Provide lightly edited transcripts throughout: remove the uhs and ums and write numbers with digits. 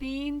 3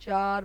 4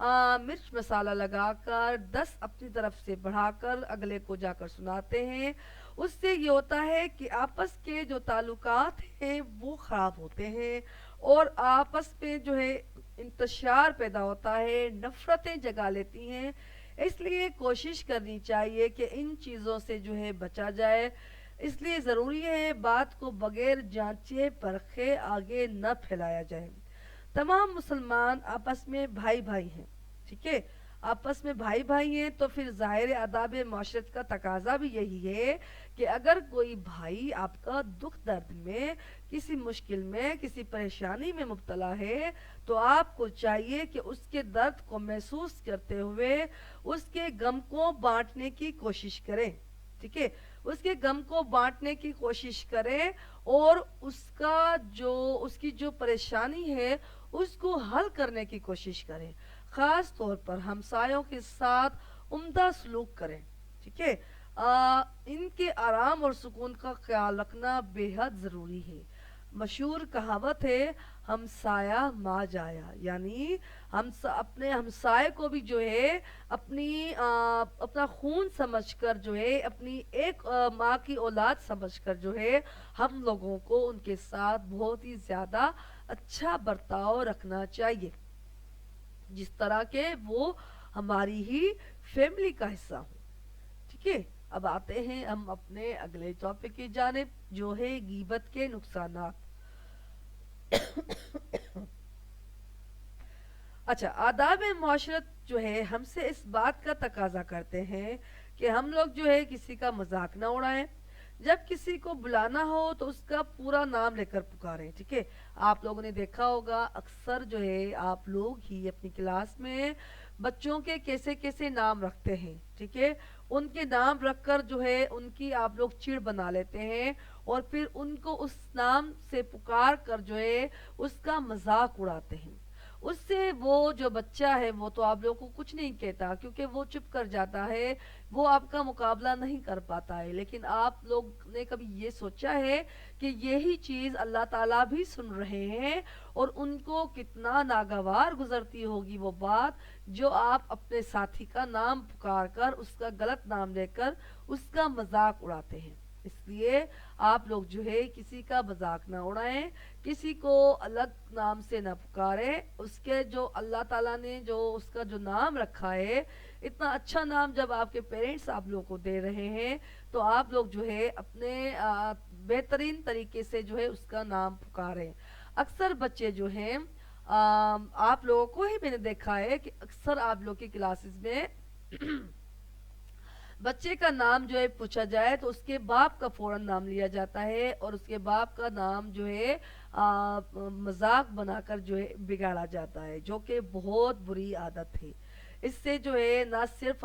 مرچ مسالہ لگا کر 10 اپنی طرف سے بڑھا کر اگلے کو جا کر سناتے ہیں، اس سے یہ ہوتا ہے کہ آپس کے جو تعلقات ہیں وہ خراب ہوتے ہیں، اور آپس میں جو ہے انتشار پیدا ہوتا ہے، نفرتیں جگا لیتی ہیں۔ اس لیے کوشش کرنی چاہیے کہ ان چیزوں سے جو ہے بچا جائے۔ اس لیے ضروری ہے بات کو بغیر جانچے پرکھے آگے نہ پھیلایا جائے۔ تمام مسلمان آپس میں بھائی بھائی ہیں، ٹھیک ہے؟ آپس میں بھائی بھائی ہیں تو پھر ظاہر آداب معاشرت کا تقاضا بھی یہی ہے کہ اگر کوئی بھائی آپ کا دکھ درد میں، کسی مشکل میں، کسی پریشانی میں مبتلا ہے، تو آپ کو چاہیے کہ اس کے درد کو محسوس کرتے ہوئے اس کے غم کو بانٹنے کی کوشش کریں، ٹھیک ہے؟ اس کے غم کو بانٹنے کی کوشش کریں، اور اس کی جو پریشانی ہے اس کو حل کرنے کی کوشش کریں۔ خاص طور پر ہمسایوں کے ساتھ عمدہ سلوک کریں، ٹھیک ہے؟ ان کے آرام اور سکون کا خیال رکھنا بے حد ضروری ہے۔ مشہور کہاوت ہے ہمسایہ ماں جایا، یعنی ہم اپنے ہمسائے کو بھی جو ہے اپنا خون سمجھ کر جو ہے، اپنی ایک ماں کی اولاد سمجھ کر جو ہے ہم لوگوں کو ان کے ساتھ بہت ہی زیادہ اچھا برتاؤ رکھنا چاہیے، جس طرح کے وہ ہماری ہی فیملی کا حصہ ہوں، ٹھیک ہے؟ اب آتے ہیں ہم اپنے اگلے ٹاپک کی جانب، جو ہے غیبت کے نقصانات۔ اچھا، آداب معاشرت جو ہے ہم سے اس بات کا تقاضا کرتے ہیں کہ ہم لوگ جو ہے کسی کا مذاق نہ اڑائیں، جب کسی کو بلانا ہو تو اس کا پورا نام لے کر پکاریں، ٹھیک ہے؟ آپ لوگوں نے دیکھا ہوگا اکثر جو ہے آپ لوگ ہی اپنی کلاس میں بچوں کے کیسے کیسے نام رکھتے ہیں، ٹھیک ہے؟ ان کے نام رکھ کر جو ہے ان کی آپ لوگ چڑ بنا لیتے ہیں، اور پھر ان کو اس نام سے پکار کر جو ہے اس کا مذاق اڑاتے ہیں۔ اس سے وہ جو بچہ ہے وہ تو آپ لوگوں کو کچھ نہیں کہتا، کیونکہ وہ چپ کر جاتا ہے، وہ آپ کا مقابلہ نہیں کر پاتا ہے۔ لیکن آپ لوگ نے کبھی یہ سوچا ہے کہ یہی چیز اللہ تعالیٰ بھی سن رہے ہیں، اور ان کو کتنا ناگوار گزرتی ہوگی وہ بات جو آپ اپنے ساتھی کا نام پکار کر، اس کا غلط نام لے کر اس کا مذاق اڑاتے ہیں۔ اس لیے آپ لوگ جو ہے کسی کا مذاق نہ اڑائیں، کسی کو الگ نام سے نہ پکاریں، اس کے جو اللہ تعالیٰ نے جو اس کا جو نام رکھا ہے، اتنا اچھا نام جب آپ کے پیرنٹس آپ لوگوں کو دے رہے ہیں، تو آپ لوگ جو ہے اپنے بہترین طریقے سے جو ہے اس کا نام پکاریں۔ اکثر بچے جو ہیں آپ لوگوں کو ہی میں نے دیکھا ہے کہ اکثر آپ لوگ کی کلاسز میں بچے کا نام جو ہے پوچھا جائے تو اس کے باپ کا فوراً نام لیا جاتا ہے، اور اس کے باپ کا نام جو ہے مذاق بنا کر جو ہے بگاڑا جاتا ہے، جو کہ بہت بری عادت ہے۔ اس سے جو ہے نہ صرف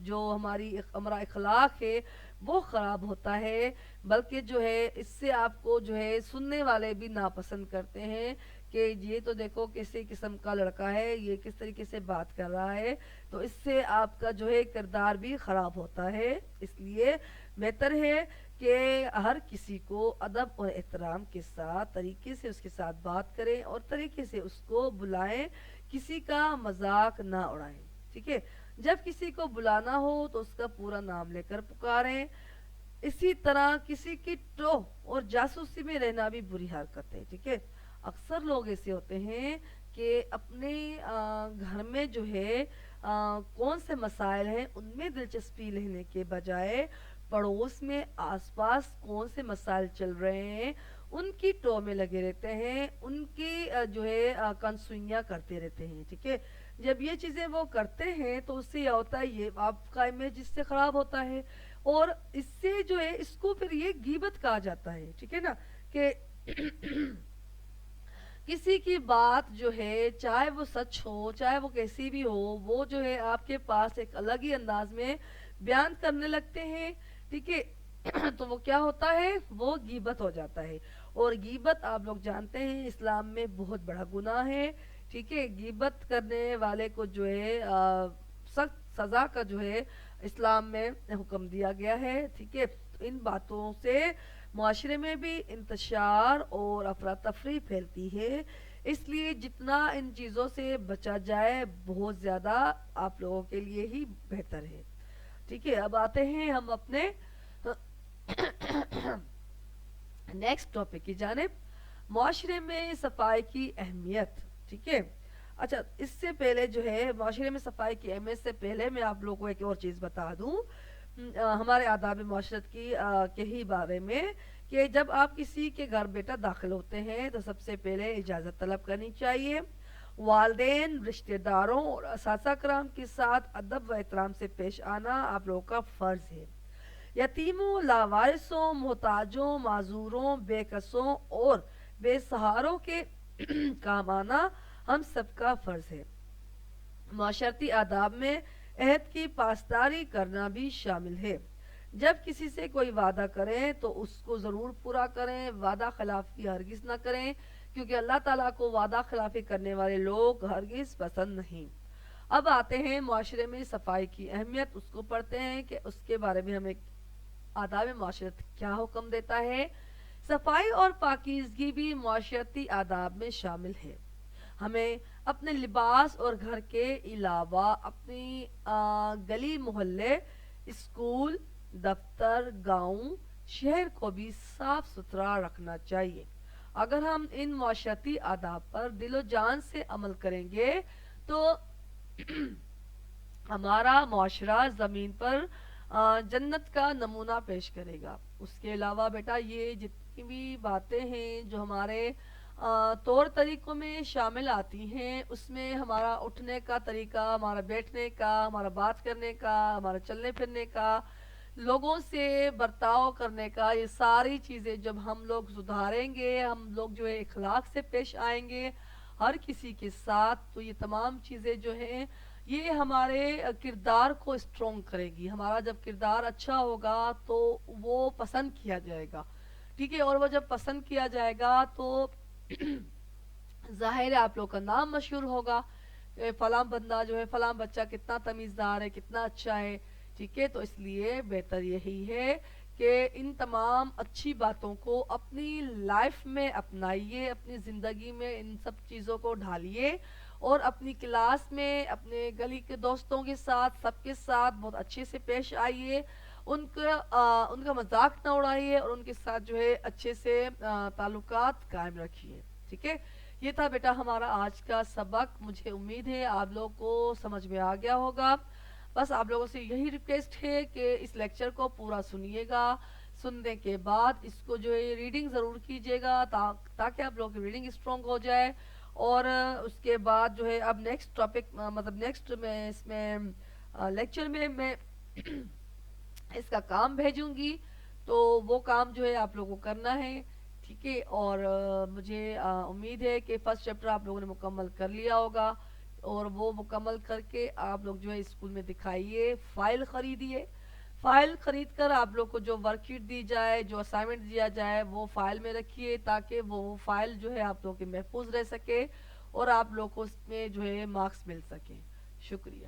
جو ہمارا اخلاق ہے وہ خراب ہوتا ہے، بلکہ جو ہے اس سے آپ کو جو ہے سننے والے بھی ناپسند کرتے ہیں کہ یہ تو دیکھو کیسے قسم کا لڑکا ہے، یہ کس طریقے سے بات کر رہا ہے، تو اس سے آپ کا جو ہے کردار بھی خراب ہوتا ہے۔ اس لیے بہتر ہے کہ ہر کسی کو ادب اور احترام کے ساتھ طریقے سے اس کے ساتھ بات کریں، اور طریقے سے اس کو بلائیں، کسی کا مذاق نہ اڑائیں، ٹھیک ہے؟ جب کسی کو بلانا ہو تو اس کا پورا نام لے کر پکاریں۔ اسی طرح کسی کی ٹوہ اور جاسوسی میں رہنا بھی بری حرکت ہے، ٹھیک ہے؟ اکثر لوگ ایسے ہوتے ہیں کہ اپنے گھر میں جو ہے کون سے مسائل ہیں ان میں دلچسپی لینے کے بجائے پڑوس میں آس پاس کون سے مسائل چل رہے ہیں ان کی ٹو میں لگے رہتے ہیں، ان کی جو ہے کنسوئیاں کرتے رہتے ہیں، ٹھیک ہے؟ جب یہ چیزیں وہ کرتے ہیں تو اس سے یہ ہوتا ہے، یہ آپ کا امیج اس سے خراب ہوتا ہے، اور اس سے جو ہے اس کو پھر یہ غیبت کہا جاتا ہے، ٹھیک ہے نا؟ کہ کسی کی بات جو ہے چاہے وہ سچ ہو چاہے وہ کیسی بھی ہو، وہ جو ہے آپ کے پاس ایک الگ ہی انداز میں بیان کرنے لگتے ہیں، ٹھیک ہے؟ تو وہ کیا ہوتا ہے، وہ غیبت ہو جاتا ہے، اور غیبت آپ لوگ جانتے ہیں اسلام میں بہت بڑا گناہ ہے، ٹھیک ہے؟ غیبت کرنے والے کو جو ہے سخت سزا کا جو ہے اسلام میں حکم دیا گیا ہے، ٹھیک ہے؟ تو ان باتوں سے معاشرے میں بھی انتشار اور افراتفری پھیلتی ہے۔ اس لیے جتنا ان چیزوں سے بچا جائے بہت زیادہ آپ لوگوں کے لیے ہی بہتر ہے. ٹھیک ہے, اب آتے ہیں ہم اپنے نیکسٹ ٹاپک کی جانب, معاشرے میں صفائی کی اہمیت. ٹھیک ہے, اچھا اس سے پہلے جو ہے معاشرے میں صفائی کی اہمیت سے پہلے میں آپ لوگوں کو ایک اور چیز بتا دوں ہمارے آداب معاشرت کی کے ہی بارے میں, کہ جب آپ کسی کے گھر بیٹا داخل ہوتے ہیں تو سب سے پہلے اجازت طلب کرنی چاہیے. والدین, رشتہ داروں اور اساتذہ کرام کے ساتھ ادب و احترام سے پیش آنا آپ لوگوں کا فرض ہے. یتیموں, لاوارثوں, محتاجوں, معذوروں, بے کسوں اور بے سہاروں کے کام آنا ہم سب کا فرض ہے. معاشرتی آداب میں عہد کی پاسداری کرنا بھی شامل ہے. جب کسی سے کوئی وعدہ کریں تو اس کو ضرور پورا کریں, وعدہ خلافی ہرگز نہ کریں, کیونکہ اللہ تعالیٰ کو وعدہ خلافی کرنے والے لوگ ہرگز پسند نہیں. اب آتے ہیں معاشرے میں صفائی کی اہمیت, اس کو پڑھتے ہیں کہ اس کے بارے میں ہمیں آداب معاشرت کیا حکم دیتا ہے. صفائی اور پاکیزگی بھی معاشرتی آداب میں شامل ہے. ہمیں اپنے لباس اور گھر کے علاوہ اپنی گلی محلے, اسکول, دفتر, گاؤں, شہر کو بھی صاف ستھرا رکھنا چاہیے. اگر ہم ان معاشرتی آداب پر دل و جان سے عمل کریں گے تو ہمارا معاشرہ زمین پر جنت کا نمونہ پیش کرے گا. اس کے علاوہ بیٹا یہ جتنی بھی باتیں ہیں جو ہمارے طور طریقوں میں شامل آتی ہیں, اس میں ہمارا اٹھنے کا طریقہ, ہمارا بیٹھنے کا, ہمارا بات کرنے کا, ہمارا چلنے پھرنے کا, لوگوں سے برتاؤ کرنے کا, یہ ساری چیزیں جب ہم لوگ سدھاریں گے, ہم لوگ جو ہے اخلاق سے پیش آئیں گے ہر کسی کے ساتھ, تو یہ تمام چیزیں جو ہیں یہ ہمارے کردار کو اسٹرونگ کرے گی. ہمارا جب کردار اچھا ہوگا تو وہ پسند کیا جائے گا. ٹھیک ہے, اور وہ جب پسند کیا جائے گا تو ظاہر ہے آپ لوگ کا نام مشہور ہوگا, فلاں بندہ جو ہے فلاں بچہ کتنا تمیزدار ہے, کتنا اچھا ہے. ٹھیک ہے, تو اس لیے بہتر یہی ہے کہ ان تمام اچھی باتوں کو اپنی لائف میں اپنائیے, اپنی زندگی میں ان سب چیزوں کو ڈھالیے, اور اپنی کلاس میں, اپنے گلی کے دوستوں کے ساتھ, سب کے ساتھ بہت اچھے سے پیش آئیے. ان کا مذاق نہ اڑائیے, اور ان کے ساتھ جو ہے اچھے سے تعلقات قائم رکھیے. ٹھیک ہے, یہ تھا بیٹا ہمارا آج کا سبق. مجھے امید ہے آپ لوگ کو سمجھ میں آ گیا ہوگا. بس آپ لوگوں سے یہی ریکویسٹ ہے کہ اس لیکچر کو پورا سنیے گا. سننے کے بعد اس کو جو ہے ریڈنگ ضرور کیجیے گا تاکہ آپ لوگوں کی ریڈنگ اسٹرانگ ہو جائے. اور اس کے بعد جو ہے اب نیکسٹ ٹاپک مطلب نیکسٹ میں اس میں لیکچر میں اس کا کام بھیجوں گی, تو وہ کام جو ہے آپ لوگوں کو کرنا ہے. ٹھیک ہے, اور مجھے امید ہے کہ فرسٹ چیپٹر آپ لوگوں نے مکمل کر لیا ہوگا, اور وہ مکمل کر کے آپ لوگ جو ہے اسکول میں دکھائیے. فائل خریدیے, فائل خرید کر آپ لوگ کو جو ورک شیٹ دی جائے, جو اسائنمنٹ دیا جائے, وہ فائل میں رکھیے تاکہ وہ فائل جو ہے آپ لوگوں کے محفوظ رہ سکے اور آپ لوگ کو اس میں جو ہے مارکس مل سکیں. شکریہ.